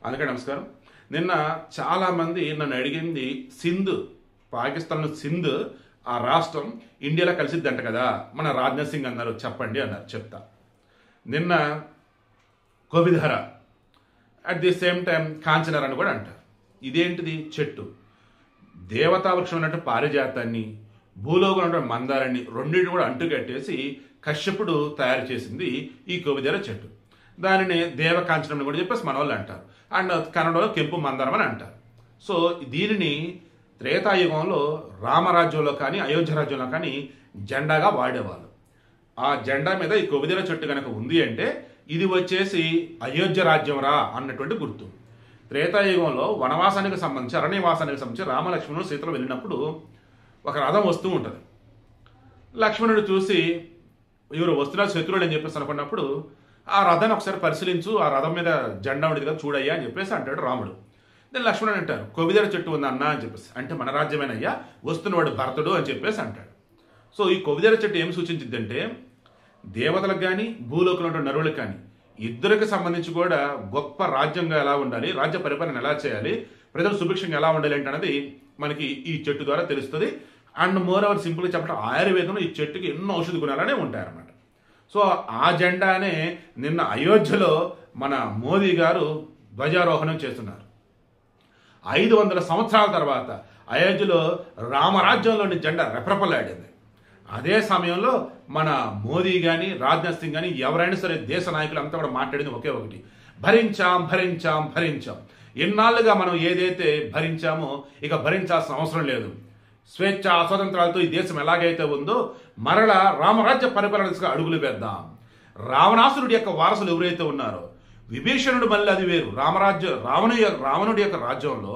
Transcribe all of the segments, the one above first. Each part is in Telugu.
అందుకే నమస్కారం. నిన్న చాలామంది నన్ను అడిగింది సింధ్, పాకిస్తాన్ సింధ్ ఆ రాష్ట్రం ఇండియాలో కలిసిద్దంట కదా, మన రాజ్నాథ్ సింగ్ అన్నారు, చెప్పండి అన్నారు. చెప్తా. నిన్న కోవిధర అట్ ది సేమ్ టైం కాంచనర్ అని కూడా అంటారు. ఇదేంటిది? చెట్టు. దేవతా వృక్షం అన్నట్టు పారిజాతాన్ని, భూలోకం అంటే మందారాన్ని రెండింటిని కూడా అంటుకట్టేసి కశ్యపుడు తయారు చేసింది ఈ కోవిధర చెట్టు. దానిని దేవకాంచనం అని కూడా చెప్పేసి మన వాళ్ళు అంటారు. అండ్ కన్నడలో కెంపు మందారం అని అంటారు. సో దీనిని త్రేతాయుగంలో రామరాజ్యంలో కానీ అయోధ్య రాజ్యంలో కానీ జెండాగా వాడేవాళ్ళు. ఆ జెండా మీద ఈ కోవిధర చెట్టు కనుక ఉంది అంటే ఇది వచ్చేసి అయోధ్య రాజ్యం రా అన్నటువంటి గుర్తు. త్రేతాయుగంలో వనవాసానికి సంబంధించి, అరణ్యవాసానికి సంబంధించి రామలక్ష్మణుడు సీతలు వెళ్ళినప్పుడు ఒక రథం వస్తూ ఉంటుంది. లక్ష్మణుడు చూసి ఎవరు వస్తున్నారు శత్రువులు అని చెప్పేసి అనుకున్నప్పుడు ఆ రథాన్ని ఒకసారి పరిశీలించు, ఆ రథం మీద జెండా ఉండేది కదా చూడయ్యా అని చెప్పేసి అంటాడు రాముడు. నేను లక్ష్మణుడు అంటారు కోవిధర చెట్టు ఉంది అన్న అని చెప్పేసి. అంటే మన రాజ్యమేనయ్యా, వస్తున్నవాడు భరతుడు అని చెప్పేసి అంటాడు. సో ఈ కోవిధర చెట్టు ఏం సూచించిందంటే దేవతలకు కానీ భూలోకంలో ఉన్న నరులకు కానీ ఇద్దరికి సంబంధించి కూడా గొప్ప రాజ్యంగా ఎలా ఉండాలి, రాజ్య పరిపాలన ఎలా చేయాలి, ప్రజలు సుభిక్షంగా ఎలా ఉండాలి అంటే అనేది మనకి ఈ చెట్టు ద్వారా తెలుస్తుంది. అండ్ మోర్ ఓవర్ సింపుల్గా చెప్పడం ఆయుర్వేదంలో ఈ చెట్టుకి ఎన్నో ఔషధ గుణాలనే ఉంటాయన్నమాట. సో ఆ జెండానే నిన్న అయోధ్యలో మన మోదీ గారు ధ్వజారోహణం చేస్తున్నారు. 500 సంవత్సరాల తర్వాత అయోధ్యలో రామరాజ్యంలోని జెండా రెపరెపలాడింది. అదే సమయంలో మన మోదీ కానీ రాజ్నాథ్ సింగ్ కానీ ఎవరైనా సరే దేశ నాయకులు అంతా కూడా మాట్లాడింది ఒకే ఒకటి, భరించాం భరించాం భరించాం. ఎన్నాళ్ళుగా మనం ఏదైతే భరించామో ఇక భరించాల్సిన అవసరం లేదు. స్వేచ్ఛ స్వతంత్రాలతో ఈ దేశం ఎలాగైతే ఉందో మరలా రామరాజ్య పరిపాలన దిశగా అడుగులు వేద్దాం. రావణాసురుడి యొక్క వారసులు ఎవరైతే ఉన్నారో, విభీషణుడు మళ్ళీ అది వేరు. రావణుడి యొక్క రాజ్యంలో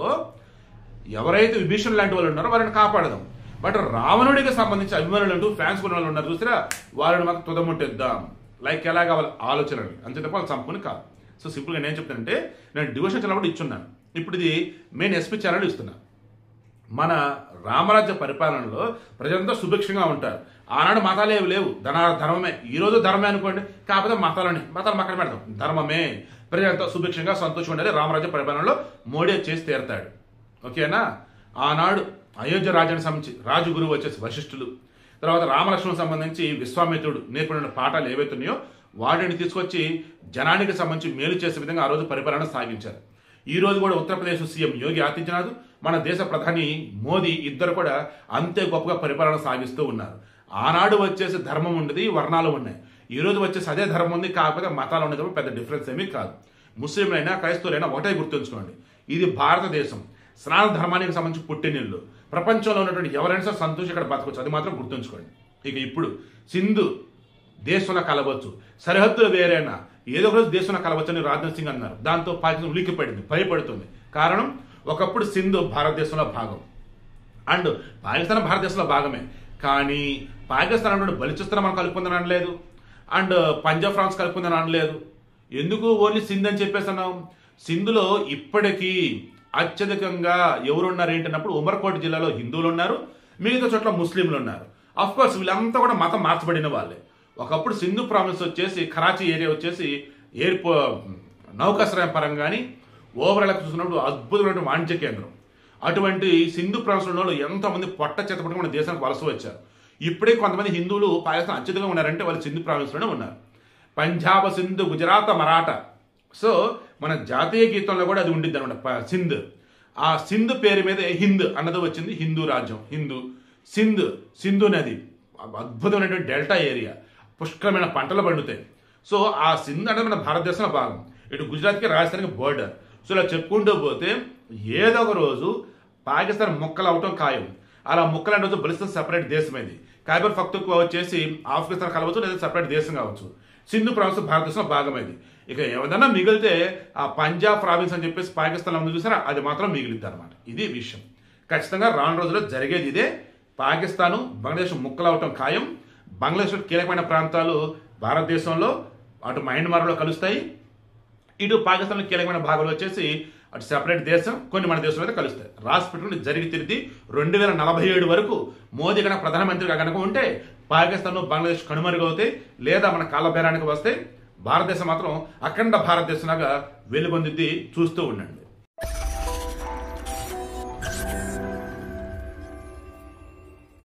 ఎవరైతే విభీషణుడు లాంటి వాళ్ళు ఉన్నారో వారిని కాపాడదాం. బట్ రావణుడికి సంబంధించి అభిమానులు అంటూ ఫ్యాన్స్ కొన్ని వాళ్ళు ఉన్నారు చూసిరా, వారిని మాకు తుదముట్టిద్దాం. లైక్ ఎలా కావాలి ఆలోచనలు, అంతే తప్ప వాళ్ళు చంపుకుని కాదు. సో సింపుల్గా నేను చెప్తానంటే, నేను డివోషన్ ఛానల్ కూడా ఇచ్చున్నాను, ఇప్పుడు ఇది మెయిన్ ఎస్పీ ఛానల్ ఇస్తున్నాను. మన రామరాజ్య పరిపాలనలో ప్రజలంతా సుభిక్షంగా ఉంటారు. ఆనాడు మతాలు ఏవి లేవు, ధర్మమే. ఈరోజు ధర్మమే అనుకోండి, కాకపోతే మతాలు పక్కన పెడతాం, ధర్మమే. ప్రజలంతా సుభిక్షంగా సంతోషంగా ఉండాలి. రామరాజ్య పరిపాలనలో మోడీ చేసి తీరుతాడు. ఓకేనా? ఆనాడు అయోధ్య రాజ్యానికి సంబంధించి రాజగురువు వచ్చేసి వశిష్ఠులు, తర్వాత రామలక్ష్మణులకు సంబంధించి విశ్వామిత్రుడు నేర్పిన పాఠాలు ఏవైతున్నాయో వాటిని తీసుకొచ్చి జనానికి సంబంధించి మేలు చేసే విధంగా ఆ రోజు పరిపాలన సాగించారు. ఈ రోజు కూడా ఉత్తరప్రదేశ్ సీఎం యోగి ఆదిత్యనాథ్, మన దేశ ప్రధాని మోదీ ఇద్దరు కూడా అంతే గొప్పగా పరిపాలన సాగిస్తూ ఉన్నారు. ఆనాడు వచ్చేసి ధర్మం ఉండేది, వర్ణాలు ఉన్నాయి. ఈ రోజు వచ్చేసి అదే ధర్మం ఉంది, కాకపోతే మతాలు ఉండేది పెద్ద డిఫరెన్స్ ఏమీ కాదు. ముస్లింలైనా క్రైస్తవులైనా ఒకటే గుర్తుంచుకోండి, ఇది భారతదేశం, స్నాన ధర్మానికి సంబంధించి పుట్టినిల్లు. ప్రపంచంలో ఉన్నటువంటి ఎవరైనా సరే సంతోషం ఇక్కడ బతకవచ్చు, అది మాత్రం గుర్తుంచుకోండి. ఇక ఇప్పుడు సింధు దేశంలో కలవచ్చు, సరిహద్దులు వేరైనా ఏదో ఒక రోజు దేశంలో కలవచ్చు అని రాజ్నాథ్ సింగ్ అన్నారు. దాంతో పాకిస్తాన్ ఉలిక్కిపడింది, భయపడుతుంది. కారణం, ఒకప్పుడు సింధు భారతదేశంలో భాగం, అండ్ పాకిస్తాన్ భారతదేశంలో భాగమే. కానీ పాకిస్తాన్ అంటే బలిచిస్తాన్ మనం కలుపుకుందని అనలేదు, అండ్ పంజాబ్ ఫ్రాన్స్ కలుపుకుందని అనలేదు. ఎందుకు ఓన్లీ సింధ్ అని చెప్పేస్తున్నాం? సింధులో ఇప్పటికీ అత్యధికంగా ఎవరున్నారు ఏంటన్నప్పుడు ఉమర్కోట్ జిల్లాలో హిందువులు ఉన్నారు, మిగతా చోట్ల ముస్లింలు ఉన్నారు. అఫ్ కోర్స్ వీళ్ళంతా కూడా మతం మార్చబడిన వాళ్ళే. ఒకప్పుడు సింధు ప్రావిన్స్ వచ్చేసి కరాచీ ఏరియా వచ్చేసి నౌకాశ్రయం పరంగా కానీ ఓవరాల్ చూసినప్పుడు అద్భుతమైన వాణిజ్య కేంద్రం. అటువంటి సింధు ప్రావిన్స్ ఉన్న వాళ్ళు ఎంతోమంది పొట్ట చేతపడి మన దేశానికి వలస వచ్చారు. ఇప్పుడే కొంతమంది హిందువులు పాకిస్తాన్ అత్యధికంగా ఉన్నారంటే వాళ్ళు సింధు ప్రావిన్స్లోనే ఉన్నారు. పంజాబ్, సింధు, గుజరాత్, మరాఠా. సో మన జాతీయ గీతంలో కూడా అది ఉండిద్ది అనమాట, సింధ్. ఆ సింధు పేరు మీద హింద్ అన్నది వచ్చింది, హిందూ రాజ్యం, హిందూ. సింధు నది అద్భుతమైనటువంటి డెల్టా ఏరియా, పుష్కలమైన పంటలు పండుతాయి. సో ఆ సింధ్ అనేది మన భారతదేశంలో భాగం. ఇటు గుజరాత్కి రాజస్థాన్కి బోర్డర్. సో ఇలా చెప్పుకుంటూ పోతే ఏదో ఒక రోజు పాకిస్తాన్ ముక్కలు అవటం ఖాయం. అలా ముక్కలు రోజు బలిస్తాన్ సపరేట్ దేశం అయింది. ఖైబర్ పఖ్తూన్ఖ్వా వచ్చేసి ఆఫ్ఘనిస్తాన్ కలవచ్చు, లేదా సపరేట్ దేశం కావచ్చు. సింధు ప్రావిన్స్ భారతదేశంలో భాగమైంది. ఇక ఏదన్నా మిగిలితే ఆ పంజాబ్ ప్రావిన్స్ అని చెప్పేసి పాకిస్తాన్లో ఉంది చూసారా, అది మాత్రం మిగిలిద్ది అనమాట. ఇది విషయం. ఖచ్చితంగా రాను రోజుల్లో జరిగేది ఇదే. పాకిస్తాను బంగ్లాదేశ్ ముక్కలు అవటం ఖాయం. బంగ్లాదేశ్ కీలకమైన ప్రాంతాలు భారతదేశంలో అటు మయన్మార్లో కలుస్తాయి, ఇటు పాకిస్తాన్లో కీలకమైన భాగాలు వచ్చేసి అటు సెపరేట్ దేశం, కొన్ని మన దేశంలో అయితే కలుస్తాయి. రాసి పెట్టుకుని జరిగి తిరిగి 2047 వరకు మోదీ కనుక ప్రధానమంత్రిగా కనుక ఉంటే పాకిస్తాన్ బంగ్లాదేశ్ కనుమరుగవుతాయి, లేదా మన కాళ్ళ బేరానికి వస్తే భారతదేశం మాత్రం అఖండ భారతదేశంలాగా వెలుగొందిద్ది, చూస్తూ ఉండండి.